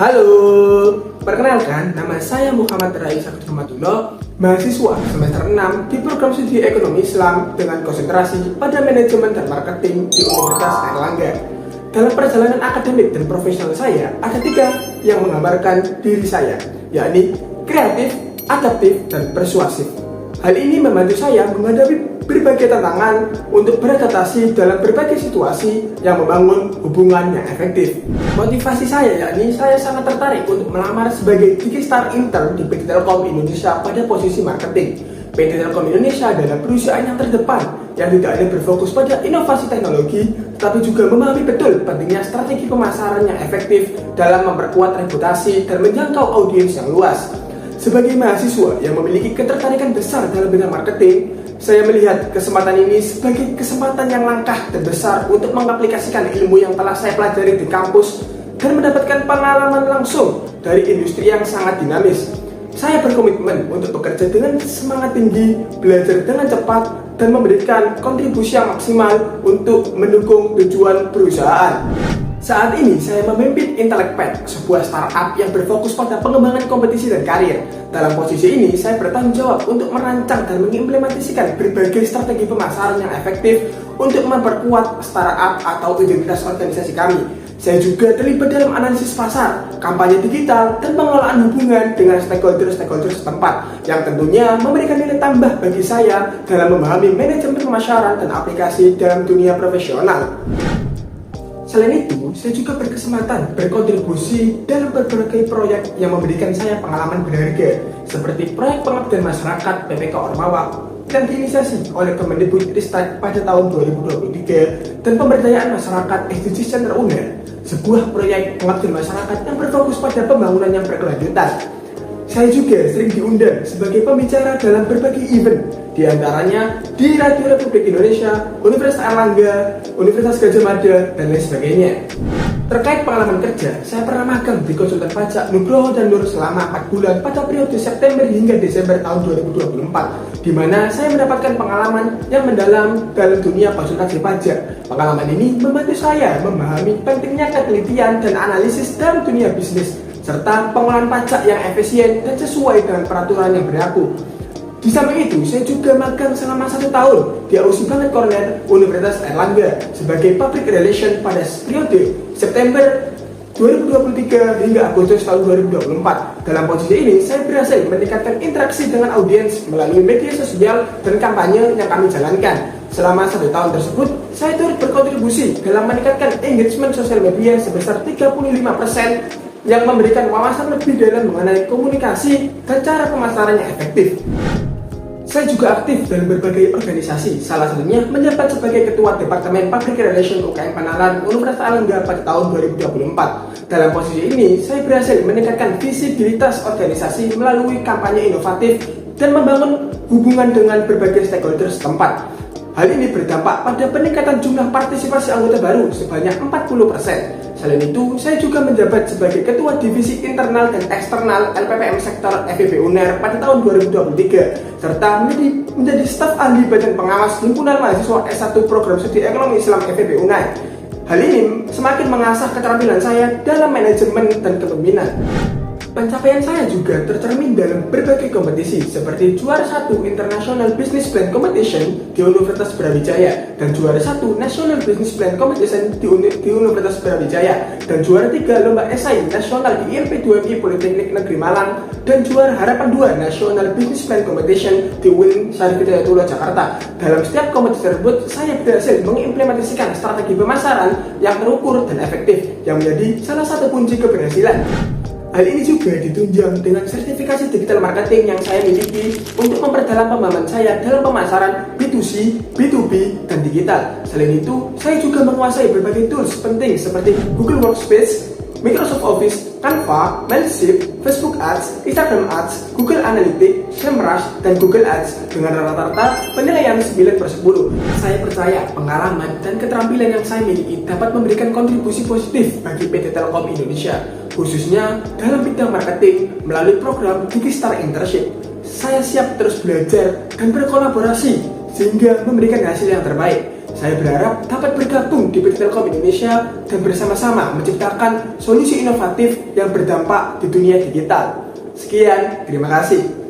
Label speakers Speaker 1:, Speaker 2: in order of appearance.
Speaker 1: Halo, perkenalkan nama saya Muhammad Rais Rahmatullah, mahasiswa semester 6 di program studi Ekonomi Islam dengan konsentrasi pada manajemen dan marketing di Universitas Airlangga. Dalam perjalanan akademik dan profesional saya, ada 3 yang menggambarkan diri saya, yakni kreatif, adaptif, dan persuasif. Hal ini membantu saya menghadapi berbagai tantangan untuk beradaptasi dalam berbagai situasi yang membangun hubungan yang efektif. Motivasi saya yakni saya sangat tertarik untuk melamar sebagai Digistar Intern di PT Telkom Indonesia pada posisi marketing. PT Telkom Indonesia adalah perusahaan yang terdepan yang tidak hanya berfokus pada inovasi teknologi, tetapi juga memahami betul pentingnya strategi pemasaran yang efektif dalam memperkuat reputasi dan menjangkau audiens yang luas. Sebagai mahasiswa yang memiliki ketertarikan besar dalam bidang marketing, saya melihat kesempatan ini sebagai kesempatan yang langka dan besar untuk mengaplikasikan ilmu yang telah saya pelajari di kampus dan mendapatkan pengalaman langsung dari industri yang sangat dinamis. Saya berkomitmen untuk bekerja dengan semangat tinggi, belajar dengan cepat, dan memberikan kontribusi yang maksimal untuk mendukung tujuan perusahaan. Saat ini saya memimpin Intelekpad, sebuah startup yang berfokus pada pengembangan kompetisi dan karir. Dalam posisi ini, saya bertanggung jawab untuk merancang dan mengimplementasikan berbagai strategi pemasaran yang efektif untuk memperkuat startup atau identitas organisasi kami. Saya juga terlibat dalam analisis pasar, kampanye digital, dan pengelolaan hubungan dengan stakeholder-stakeholder setempat yang tentunya memberikan nilai tambah bagi saya dalam memahami manajemen pemasaran dan aplikasi dalam dunia profesional. Selain itu, saya juga berkesempatan berkontribusi dalam berbagai proyek yang memberikan saya pengalaman berharga, seperti proyek pengabdian masyarakat PPK Ormawa yang diinisiasi oleh Kemendikbudristek pada tahun 2023 dan pemberdayaan masyarakat SDGs Center UNER, sebuah proyek pengabdian masyarakat yang berfokus pada pembangunan yang berkelanjutan. Saya juga sering diundang sebagai pembicara dalam berbagai event, di antaranya di Radio Republik Indonesia, Universitas Airlangga, Universitas Gadjah Mada, dan lain sebagainya. Terkait pengalaman kerja, saya pernah magang di konsultan pajak Nugroho dan Nur selama 4 bulan pada periode September hingga Desember tahun 2024, di mana saya mendapatkan pengalaman yang mendalam dalam dunia konsultasi pajak. Pengalaman ini membantu saya memahami pentingnya ketelitian dan analisis dalam dunia bisnis, serta pengolahan pajak yang efisien dan sesuai dengan peraturan yang berlaku. Di samping itu, saya juga magang selama 1 tahun di Ausi Bangkit Corner Universitas Airlangga sebagai Public Relation pada periode September 2023 hingga Agustus tahun 2024. Dalam posisi ini, saya berhasil meningkatkan interaksi dengan audiens melalui media sosial dan kampanye yang kami jalankan. Selama 1 tahun tersebut, saya turut berkontribusi dalam meningkatkan engagement sosial media sebesar 35%, yang memberikan wawasan lebih dalam mengenai komunikasi dan cara pemasaran yang efektif. Saya juga aktif dalam berbagai organisasi, salah satunya menjabat sebagai Ketua Departemen Public Relations UKM Panalan Universitas Airlangga pada tahun 2024. Dalam posisi ini, saya berhasil meningkatkan visibilitas organisasi melalui kampanye inovatif dan membangun hubungan dengan berbagai stakeholder setempat. Hal ini berdampak pada peningkatan jumlah partisipasi anggota baru sebanyak 40%. Selain itu, saya juga menjabat sebagai Ketua Divisi Internal dan Eksternal LPPM Sektor FEB UNER pada tahun 2023, serta menjadi staf ahli Badan Pengawas Himpunan Mahasiswa S1 Program Studi Ekonomi Islam FEB UNER. Hal ini semakin mengasah keterampilan saya dalam manajemen dan kepemimpinan. Pencapaian saya juga tercermin dalam berbagai kompetisi seperti juara 1 International Business Plan Competition di Universitas Brawijaya dan juara 1 National Business Plan Competition di Universitas Brawijaya dan juara 3 Lomba Esai Nasional di ILP2MI Politeknik Negeri Malang dan juara Harapan 2 National Business Plan Competition di UIN Syarif Hidayatullah Jakarta. Dalam setiap kompetisi tersebut, saya berhasil mengimplementasikan strategi pemasaran yang terukur dan efektif yang menjadi salah satu kunci keberhasilan. Hal ini juga ditunjang dengan sertifikasi digital marketing yang saya miliki untuk memperdalam pemahaman saya dalam pemasaran B2C, B2B, dan digital. Selain itu, saya juga menguasai berbagai tools penting seperti Google Workspace, Microsoft Office, Canva, Mailchimp, Facebook Ads, Instagram Ads, Google Analytics, SEMrush, dan Google Ads dengan rata-rata penilaian 9/10. Saya percaya pengalaman dan keterampilan yang saya miliki dapat memberikan kontribusi positif bagi PT Telkom Indonesia, khususnya dalam bidang marketing melalui program Digistar Internship. Saya siap terus belajar dan berkolaborasi sehingga memberikan hasil yang terbaik. Saya berharap dapat bergabung di PT Telkom Indonesia dan bersama-sama menciptakan solusi inovatif yang berdampak di dunia digital. Sekian, terima kasih.